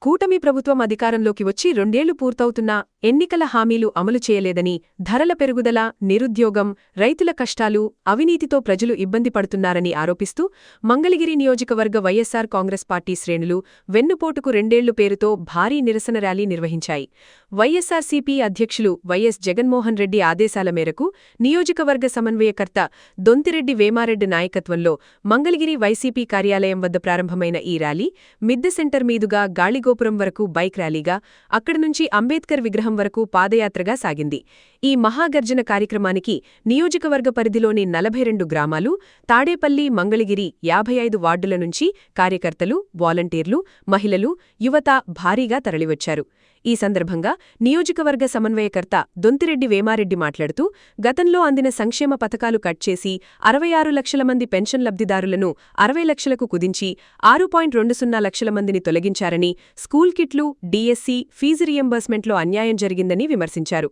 కూటమి ప్రభుత్వం అధికారంలోకి వచ్చి 2 ఏళ్లు పూర్తవుతున్నా ఎన్నికల హామీలు అమలు చేయలేదని, ధరల పెరుగుదల, నిరుద్యోగం, రైతుల కష్టాలు, అవినీతితో ప్రజలు ఇబ్బంది పడుతున్నారని ఆరోపిస్తూ మంగళగిరి నియోజకవర్గ వైఎస్సార్ కాంగ్రెస్ పార్టీ శ్రేణులు వెన్నుపోటుకు 2 ఏళ్లు పేరుతో భారీ నిరసన ర్యాలీ నిర్వహించాయి. వైఎస్సార్సీపీ అధ్యక్షులు వైఎస్ జగన్మోహన్ రెడ్డి ఆదేశాల మేరకు నియోజకవర్గ సమన్వయకర్త దొంతిరెడ్డి వేమారెడ్డి నాయకత్వంలో మంగళగిరి వైసీపీ కార్యాలయం వద్ద ప్రారంభమైన ఈ ర్యాలీ మిద్దె సెంటర్ మీదుగా గాళిగోపురం వరకు బైక్ ర్యాలీగా, అక్కడి నుంచి అంబేద్కర్ విగ్రహం వరకు పాదయాత్రగా సాగింది. ఈ మహాగర్జన కార్యక్రమానికి నియోజకవర్గ పరిధిలోని 42 గ్రామాలు, తాడేపల్లి, మంగళగిరి 55 వార్డుల నుంచి కార్యకర్తలు, వాలంటీర్లు, మహిళలు, యువత భారీగా తరలివచ్చారు. ఈ సందర్భంగా నియోజకవర్గ సమన్వయకర్త దొంతిరెడ్డి వేమారెడ్డి మాట్లాడుతూ, గతంలో అందిన సంక్షేమ పథకాలు కట్ చేసి 66 లక్షల మంది పెన్షన్ లబ్ధిదారులను 60 లక్షలకు కుదించి 6.20 లక్షల మందిని తొలగించారని, స్కూల్ కిట్లు, డీఎస్సీ, ఫీజు రియంబర్స్మెంట్లో అన్యాయం జరిగిందని విమర్శించారు.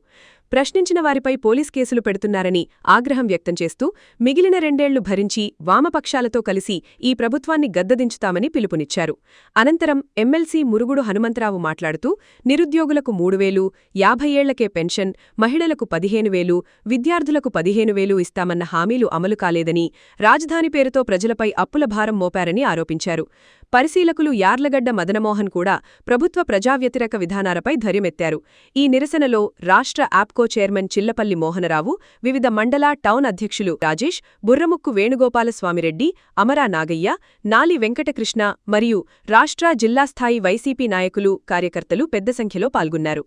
ప్రశ్నించిన వారిపై పోలీస్ కేసులు పెడుతున్నారని ఆగ్రహం వ్యక్తం చేస్తూ, మిగిలిన 2 ఏళ్లు భరించి వామపక్షాలతో కలిసి ఈ ప్రభుత్వాన్ని గద్దదించుతామని పిలుపునిచ్చారు. అనంతరం ఎమ్మెల్సీ మురుగుడు హనుమంతరావు మాట్లాడుతూ, నిరుద్యోగులకు 3,000, 50 ఏళ్లకే పెన్షన్, మహిళలకు 15,000, విద్యార్థులకు 15,000 ఇస్తామన్న హామీలు అమలు కాలేదని, రాజధాని పేరుతో ప్రజలపై అప్పుల భారం మోపారని ఆరోపించారు. పరిశీలకులు యార్లగడ్డ మదనమోహన్ కూడా ప్రభుత్వ ప్రజావ్యతిరేక విధానాలపై ధ్వజమెత్తారు. ఈ నిరసనలో రాష్ట్ర యాప్కో చైర్మన్ చిల్లపల్లి మోహనరావు, వివిధ మండల, టౌన్ అధ్యక్షులు రాజేష్, బుర్రముక్కు వేణుగోపాలస్వామిరెడ్డి, అమరా నాగయ్య, నాలి వెంకటకృష్ణ మరియు రాష్ట్ర, జిల్లా స్థాయి వైసీపీ నాయకులు, కార్యకర్తలు పెద్ద సంఖ్యలో పాల్గొన్నారు.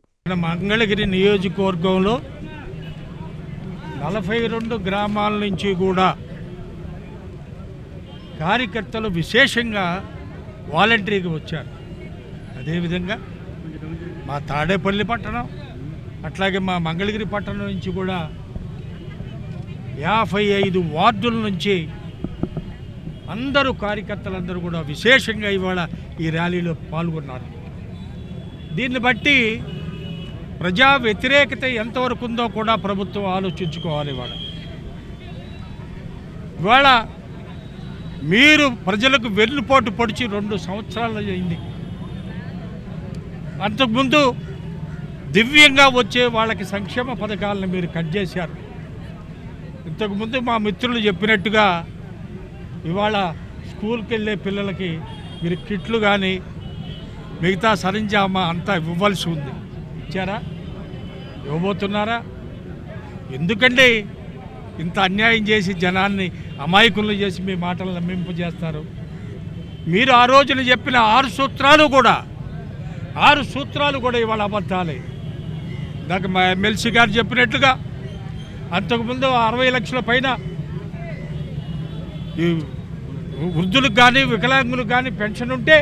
మంగళగిరి నియోజకవర్గంలో 42 గ్రామాల నుంచి కూడా కార్యకర్తలు విశేషంగా వాలంటరీగా వచ్చారు. అదేవిధంగా మా తాడేపల్లి పట్టణం, అట్లాగే మా మంగళగిరి పట్టణం నుంచి కూడా 55 వార్డుల నుంచి అందరూ కార్యకర్తలందరూ కూడా విశేషంగా ఇవాళ ఈ ర్యాలీలో పాల్గొన్నారు. దీన్ని బట్టి ప్రజా వ్యతిరేకత ఎంతవరకు ఉందో కూడా ప్రభుత్వం ఆలోచించుకోవాలి. ఇవాళ మీరు ప్రజలకు వెన్నుపోటు పొడిచి 2 సంవత్సరాలు అయింది. అంతకుముందు దివ్యంగా వచ్చే వాళ్ళకి సంక్షేమ పథకాలను మీరు కట్ చేశారు. ఇంతకుముందు మా మిత్రులు చెప్పినట్టుగా ఇవాళ స్కూల్కి వెళ్ళే పిల్లలకి మీరు కిట్లు కానీ మిగతా సరంజామా అంతా ఇవ్వాల్సి ఉంది. ఇచ్చారా? ఇవ్వబోతున్నారా? ఎందుకండి ఇంత అన్యాయం చేసి జనాన్ని అమాయకులను చేసి మీ మాటలు నమ్మింపజేస్తారు? మీరు ఆ రోజున చెప్పిన 6 సూత్రాలు కూడా ఇవాళ అబద్ధాలే. నాకు మా ఎమ్మెల్సీ గారు చెప్పినట్లుగా అంతకుముందు 60 లక్షల పైన ఈ వృద్ధులకు కానీ వికలాంగులకు కానీ పెన్షన్ ఉంటే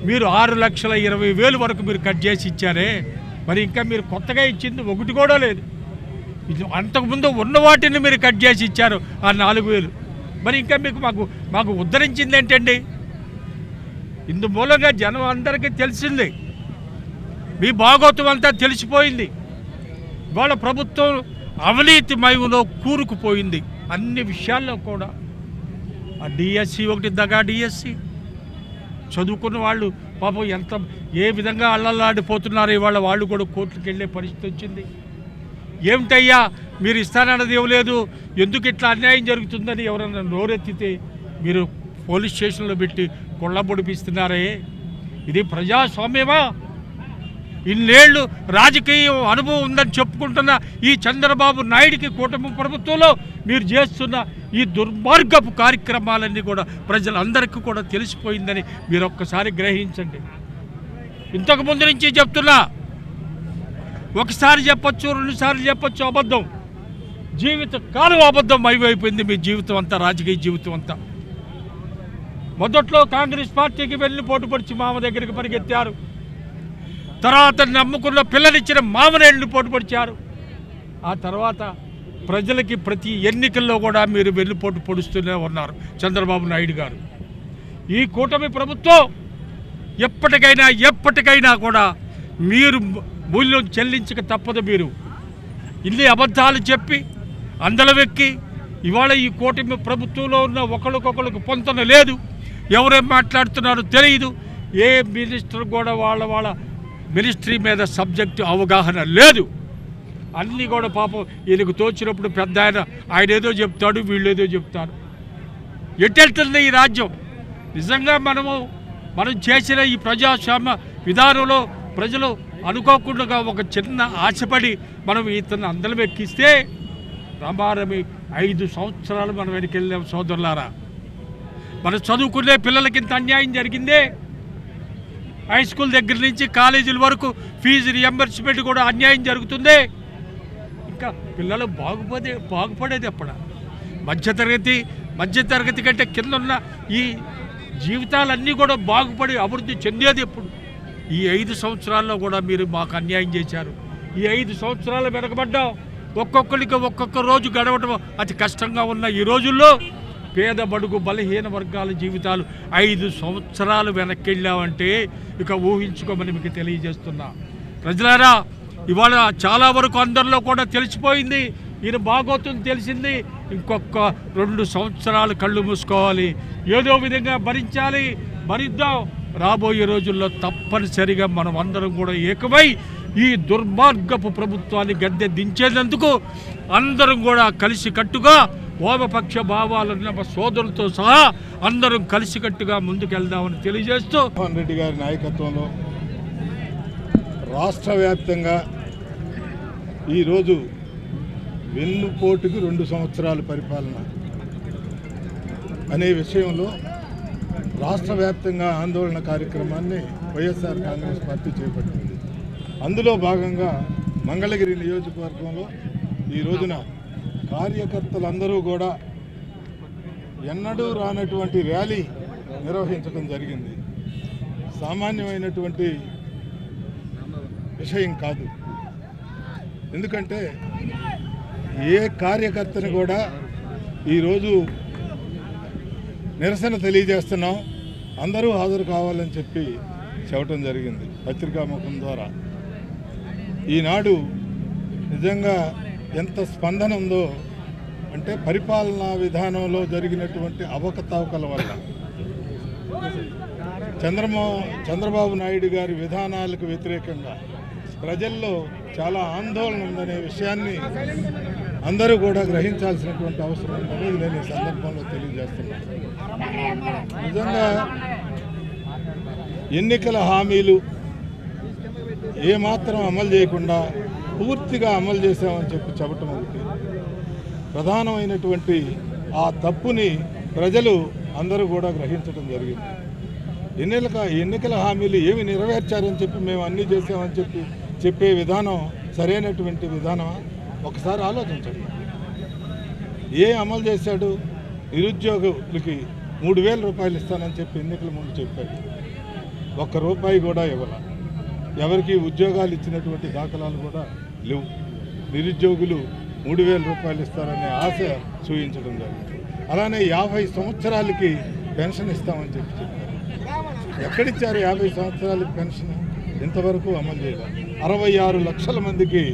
మీరు 6,20,000 వరకు మీరు కట్ చేసి ఇచ్చారే. మరి ఇంకా మీరు కొత్తగా ఇచ్చింది ఒకటి కూడా లేదు. ఇది అంతకుముందు ఉన్న వాటిని మీరు కట్ చేసి ఇచ్చారు ఆ 4,000. మరి ఇంకా మీకు మాకు ఉద్ధరించింది ఏంటండి? ఇందు మూలంగా జనం అందరికీ తెలిసింది, మీ భాగోతం అంతా తెలిసిపోయింది. ఇవాళ ప్రభుత్వం అవినీతి మయంలో కూరుకుపోయింది అన్ని విషయాల్లో కూడా. ఆ డిఎస్సి ఒకటి దగా డిఎస్సి చదువుకున్న వాళ్ళు పాపం ఏ విధంగా అల్లల్లాడిపోతున్నారు. ఇవాళ వాళ్ళు కూడా కోర్టుకు వెళ్ళే పరిస్థితి వచ్చింది. ఏమిటయ్యా మీరు ఇస్తానన్నది ఇవ్వలేదు, ఎందుకు ఇట్లా అన్యాయం జరుగుతుందని ఎవరన్నా నోరెత్తితే మీరు పోలీస్ స్టేషన్లో పెట్టి కొళ్ళబొడిపిస్తున్నారే. ఇది ప్రజాస్వామ్యమా? ఇన్నేళ్లు రాజకీయ అనుభవం ఉందని చెప్పుకుంటున్న ఈ చంద్రబాబు నాయుడికి కూటమి ప్రభుత్వంలో మీరు చేస్తున్న ఈ దుర్మార్గపు కార్యక్రమాలన్నీ కూడా ప్రజలందరికీ కూడా తెలిసిపోయిందని మీరు ఒక్కసారి గ్రహించండి. ఇంతకుముందు నుంచి చెప్తున్నా, ఒకసారి చెప్పొచ్చు, 2 సార్లు చెప్పొచ్చు, అబద్ధం. జీవితకాలం అబద్ధం అయిపోయింది మీ జీవితం అంతా, రాజకీయ జీవితం అంతా. మొదట్లో కాంగ్రెస్ పార్టీకి వెళ్ళి పోటు పడిచి మామ దగ్గరికి పరిగెత్తారు. తర్వాత నమ్ముకున్న పిల్లనిచ్చిన మామనేళ్ళని పోటు పడిచారు. ఆ తర్వాత ప్రజలకి ప్రతి ఎన్నికల్లో కూడా మీరు వెన్నుపోటు పొడుస్తూనే ఉన్నారు చంద్రబాబు నాయుడు గారు. ఈ కూటమి ప్రభుత్వం ఎప్పటికైనా కూడా మీరు మూల్యం చెల్లించక తప్పదు. మీరు ఇన్ని అబద్ధాలు చెప్పి అందలవెక్కి ఇవాళ ఈ కూటమి ప్రభుత్వంలో ఉన్న ఒకరికొకరికి పొంతన లేదు. ఎవరేం మాట్లాడుతున్నారో తెలియదు. ఏ మినిస్టర్ కూడా వాళ్ళ మినిస్ట్రీ మీద సబ్జెక్టు అవగాహన లేదు. అన్నీ కూడా పాపం ఈయనకు తోచినప్పుడు పెద్ద ఆయన ఏదో చెప్తాడు, వీళ్ళు ఏదో చెప్తారు. ఎట్టెళ్తుంది ఈ రాజ్యం? నిజంగా మనం చేసిన ఈ ప్రజాస్వామ్య విధానంలో ప్రజలు అనుకోకుండా ఒక చిన్న ఆశపడి మనం ఇతను అందరం ఎక్కిస్తే రమారమి 5 సంవత్సరాలు మనం వెనకెళ్ళాం సోదరులారా. మనం చదువుకునే పిల్లలకి ఇంత అన్యాయం జరిగిందే. హై స్కూల్ దగ్గర నుంచి కాలేజీల వరకు ఫీజు రియంబర్స్మెంట్ కూడా అన్యాయం జరుగుతుంది. ఇంకా పిల్లలు బాగుపడేది ఎప్పుడ? మధ్యతరగతి కంటే కింద ఉన్న ఈ జీవితాలన్నీ కూడా బాగుపడి అభివృద్ధి చెందేది ఎప్పుడు? ఈ 5 సంవత్సరాల్లో కూడా మీరు మాకు అన్యాయం చేశారు. ఈ 5 సంవత్సరాలు వెనకబడ్డాం. ఒక్కొక్కరికి ఒక్కొక్క రోజు గడవటం అతి కష్టంగా ఉన్న ఈ రోజుల్లో పేద బడుగు బలహీన వర్గాల జీవితాలు 5 సంవత్సరాలు వెనక్కి వెళ్ళామంటే ఇక ఊహించుకోమని మీకు తెలియజేస్తున్నా. ప్రజలారా, ఇవాళ చాలా వరకు అందరిలో కూడా తెలిసిపోయింది. ఈయన బాగోతుంది తెలిసింది. ఇంకొక 2 సంవత్సరాలు కళ్ళు మూసుకోవాలి. ఏదో విధంగా భరిద్దాం. రాబోయే రోజుల్లో తప్పనిసరిగా మనం అందరం కూడా ఏకమై ఈ దుర్మార్గపు ప్రభుత్వాన్ని గద్దె దించేందుకు అందరం కూడా కలిసికట్టుగా వామపక్ష భావాలున్న సోదరులతో సహా అందరం కలిసికట్టుగా ముందుకెళ్దామని తెలియజేస్తూ జగన్మోహన్ రెడ్డి గారి నాయకత్వంలో రాష్ట్ర వ్యాప్తంగా ఈరోజు వెన్నుపోటుకు 2 సంవత్సరాల పరిపాలన అనే విషయంలో రాష్ట్ర వ్యాప్తంగా ఆందోళన కార్యక్రమాన్ని వైఎస్ఆర్ కాంగ్రెస్ పార్టీ చేపట్టింది. అందులో భాగంగా మంగళగిరి నియోజకవర్గంలో ఈ రోజున కార్యకర్తలందరూ కూడా ఎన్నడూ రానటువంటి ర్యాలీ నిర్వహించడం జరిగింది. సామాన్యమైనటువంటి విషయం కాదు. ఎందుకంటే ఏ కార్యకర్తని కూడా ఈరోజు నిరసన తెలియజేస్తున్నాం, అందరూ హాజరు కావాలని చెప్పి చెప్పడం జరిగింది పత్రికాముఖం ద్వారా. ఈనాడు నిజంగా ఎంత స్పందన ఉందో అంటే పరిపాలనా విధానంలో జరిగినటువంటి అవకతవకల వల్ల చంద్రబాబు నాయుడు గారి విధానాలకు వ్యతిరేకంగా ప్రజల్లో చాలా ఆందోళన ఉందనే విషయాన్ని అందరూ కూడా గ్రహించాల్సినటువంటి అవసరం ఉందనేది నేను ఈ సందర్భంలో తెలియజేస్తున్నాను. నిజంగా ఎన్నికల హామీలు ఏమాత్రం అమలు చేయకుండా పూర్తిగా అమలు చేశామని చెప్పటం ఒకటి. ప్రధానమైనటువంటి ఆ తప్పుని ప్రజలు అందరూ కూడా గ్రహించడం జరిగింది. ఎన్నికల హామీలు ఏమి నెరవేర్చారని చెప్పి మేము అన్నీ చేసామని చెప్పే విధానం సరైనటువంటి విధానమా? ఒకసారి ఆలోచించండి. అమలు చేశాడు? నిరుద్యోగులకి 3,000 రూపాయలు ఇస్తానని చెప్పి ఎన్నికల ముందు చెప్పాడు. ₹1 కూడా ఇవ్వాల. ఎవరికి ఉద్యోగాలు ఇచ్చినటువంటి దాఖలాలు కూడా లేవు. నిరుద్యోగులు 3,000 రూపాయలు ఇస్తారనే ఆశ చూపించడం జరిగింది. అలానే 50 సంవత్సరాలకి పెన్షన్ ఇస్తామని చెప్పారు. ఎక్కడిచ్చారు 50 సంవత్సరాలకి పెన్షన్? ఇంతవరకు అమలు చేయలేదు. 66 లక్షల మందికి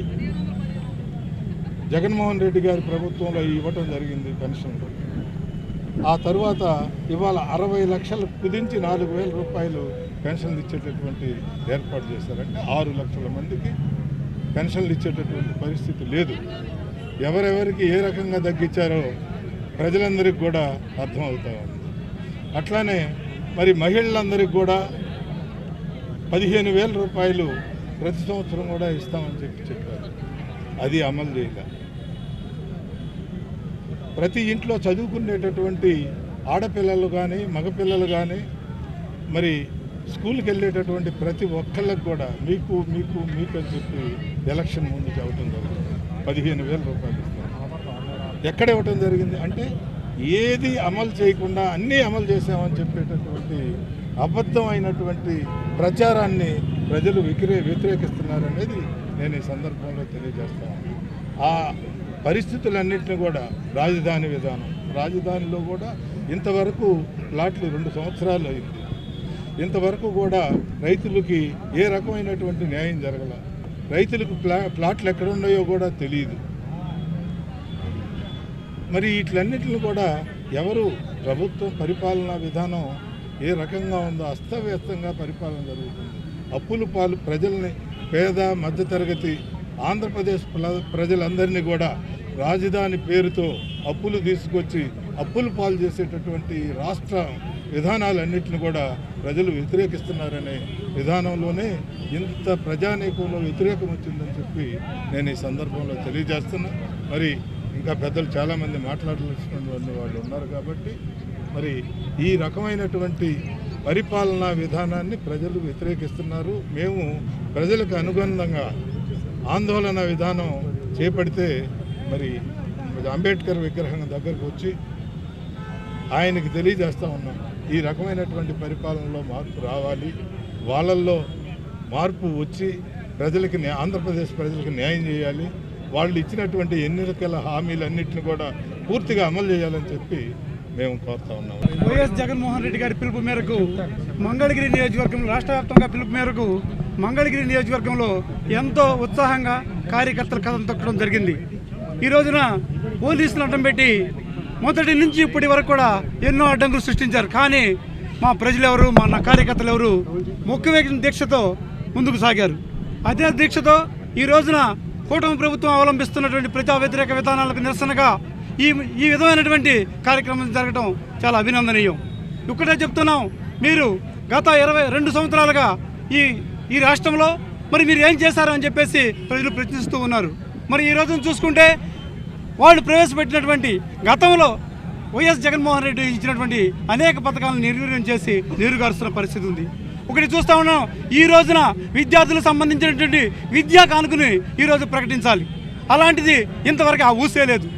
జగన్మోహన్ రెడ్డి గారి ప్రభుత్వంలో ఇవ్వటం జరిగింది పెన్షన్లు. ఆ తరువాత ఇవాళ 60 లక్షలు కుదించి 4,000 రూపాయలు పెన్షన్లు ఇచ్చేటటువంటి ఏర్పాటు చేశారంటే 6 లక్షల మందికి పెన్షన్లు ఇచ్చేటటువంటి పరిస్థితి లేదు. ఎవరెవరికి ఏ రకంగా తగ్గించారో ప్రజలందరికీ కూడా అర్థమవుతా ఉంది. అట్లానే మరి మహిళలందరికీ కూడా 15,000 రూపాయలు ప్రతి సంవత్సరం కూడా ఇస్తామని చెప్పారు. అది అమలు చేయలేదు. ప్రతి ఇంట్లో చదువుకునేటటువంటి ఆడపిల్లలు కానీ మగపిల్లలు కానీ మరి స్కూల్కి వెళ్ళేటటువంటి ప్రతి ఒక్కళ్ళకి కూడా మీకు మీకు మీకు అని చెప్పి ఎలక్షన్ ముందు చెప్పడం జరిగింది. 15,000 రూపాయలు ఇస్తారు. ఎక్కడ ఇవ్వటం జరిగింది అంటే ఏది అమలు చేయకుండా అన్నీ అమలు చేసామని చెప్పేటటువంటి అబద్ధమైనటువంటి ప్రచారాన్ని ప్రజలు వ్యతిరేకిస్తున్నారనేది నేను ఈ సందర్భంలో తెలియజేస్తాను. ఆ పరిస్థితులన్నింటినీ కూడా రాజధాని విధానం, రాజధానిలో కూడా ఇంతవరకు ప్లాట్లు 2 సంవత్సరాలు అయింది. ఇంతవరకు కూడా రైతులకి ఏ రకమైనటువంటి న్యాయం జరగల. రైతులకు ప్లాట్లు ఎక్కడున్నాయో కూడా తెలియదు. మరి వీటిలన్నింటిని కూడా ఎవరు ప్రభుత్వం పరిపాలనా విధానం ఏ రకంగా ఉందో అస్తవ్యస్తంగా పరిపాలన జరుగుతుంది. అప్పుల పాలు ప్రజల్ని, పేద మధ్యతరగతి ఆంధ్రప్రదేశ్ ప్రజలందరినీ కూడా రాజధాని పేరుతో అప్పులు తీసుకొచ్చి అప్పుల పాలు చేసేటటువంటి రాష్ట్ర విధానాలన్నింటిని కూడా ప్రజలు వ్యతిరేకిస్తున్నారనే విధానంలోనే ఇంత ప్రజానీకంలో వ్యతిరేకం వచ్చిందని చెప్పి నేను ఈ సందర్భంలో తెలియజేస్తున్నా. మరి ఇంకా పెద్దలు చాలామంది మాట్లాడాల్సినటువంటి వాళ్ళు ఉన్నారు కాబట్టి మరి ఈ రకమైనటువంటి పరిపాలనా విధానాన్ని ప్రజలు వ్యతిరేకిస్తున్నారు. మేము ప్రజలకు అనుగుణంగా ఆందోళన విధానం చేపడితే మరి అంబేద్కర్ విగ్రహం దగ్గరకు వచ్చి ఆయనకి తెలియజేస్తూ ఉన్నాం, ఈ రకమైనటువంటి పరిపాలనలో మార్పు రావాలి, వాళ్ళల్లో మార్పు వచ్చి ప్రజలకి ఆంధ్రప్రదేశ్ ప్రజలకు న్యాయం చేయాలి, వాళ్ళు ఇచ్చినటువంటి ఎన్నికల హామీలన్నింటిని కూడా పూర్తిగా అమలు చేయాలని చెప్పి మేము కోరుతా ఉన్నాము. వైఎస్ జగన్మోహన్ రెడ్డి గారి పిలుపు మేరకు మంగళగిరి నియోజకవర్గంలో రాష్ట్ర వ్యాప్తంగా పిలుపు మేరకు మంగళగిరి నియోజకవర్గంలో ఎంతో ఉత్సాహంగా కార్యకర్తల కథం తొక్కడం జరిగింది. ఈ రోజున పోలీసులు అడ్డం పెట్టి మొదటి నుంచి ఇప్పటి వరకు కూడా ఎన్నో అడ్డంకులు సృష్టించారు. కానీ మా ప్రజలెవరు, మా కార్యకర్తలు ఎవరు మొక్కువేగిన దీక్షతో ముందుకు సాగారు. అదే దీక్షతో ఈ రోజున కూటమి ప్రభుత్వం అవలంబిస్తున్నటువంటి ప్రజా వ్యతిరేక విధానాలకు నిరసనగా ఈ విధమైనటువంటి కార్యక్రమం జరగడం చాలా అభినందనీయం. ఇక్కడే చెప్తున్నాం, మీరు గత 22 సంవత్సరాలుగా ఈ రాష్ట్రంలో మరి మీరు ఏం చేశారు అని చెప్పేసి ప్రజలు ప్రశ్నిస్తూ ఉన్నారు. మరి ఈ రోజున చూసుకుంటే వాళ్ళు ప్రవేశపెట్టినటువంటి గతంలో వైఎస్ జగన్మోహన్ రెడ్డి ఇచ్చినటువంటి అనేక పథకాలను నిర్వీర్యం చేసి నీరుగారుస్తున్న పరిస్థితి ఉంది. ఒకటి చూస్తూ ఉన్నాం, ఈ రోజున విద్యార్థులకు సంబంధించినటువంటి విద్యా కానుకని ఈరోజు ప్రకటించాలి. అలాంటిది ఇంతవరకు ఆ ఊసే లేదు.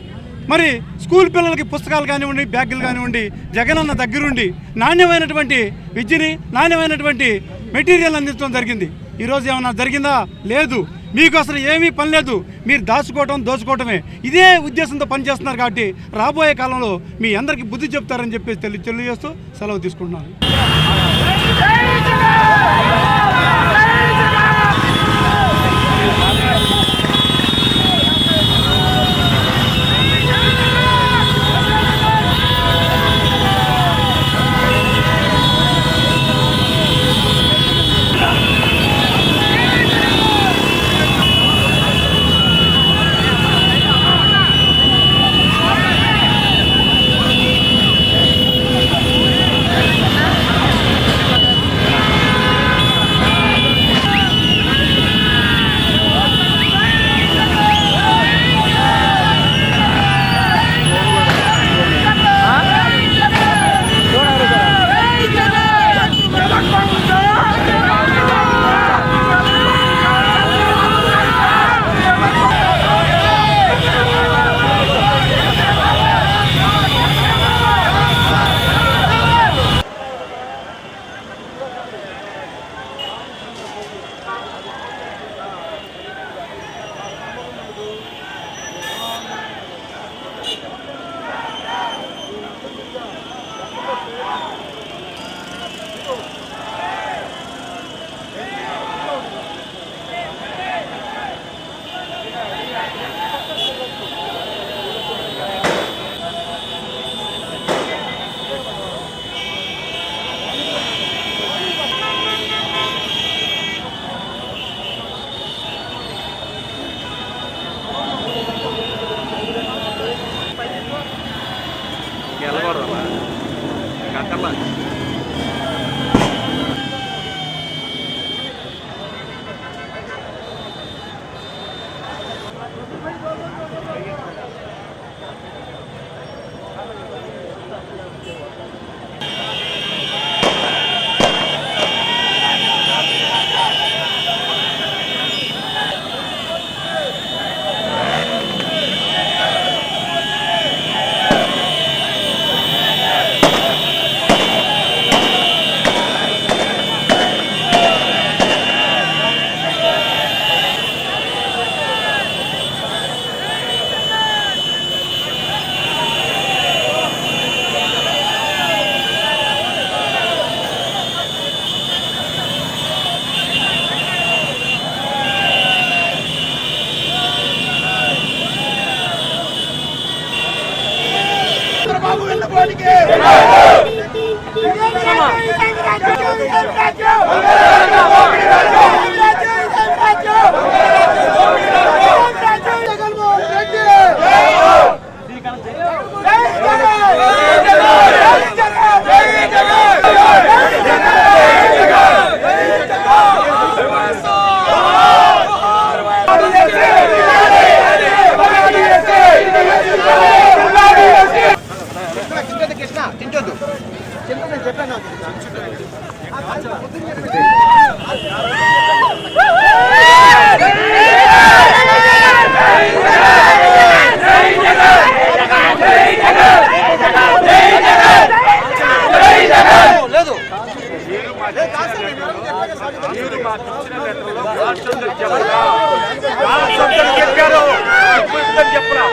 మరి స్కూల్ పిల్లలకి పుస్తకాలు కానివ్వండి, బ్యాగులు కానివ్వండి, జగనన్న దగ్గరుండి నాణ్యమైనటువంటి విద్యని, నాణ్యమైనటువంటి మెటీరియల్ అందించడం జరిగింది. ఈరోజు ఏమన్నా జరిగిందా? లేదు. మీకు అసలు ఏమీ పని లేదు, మీరు దాచుకోవటం, దోచుకోవటమే. ఇదే ఉద్దేశంతో పనిచేస్తున్నారు. కాబట్టి రాబోయే కాలంలో మీ అందరికీ బుద్ధి చెప్తారని చెప్పేసి తెలియజేస్తూ సెలవు తీసుకుంటున్నాను. చెప్పరా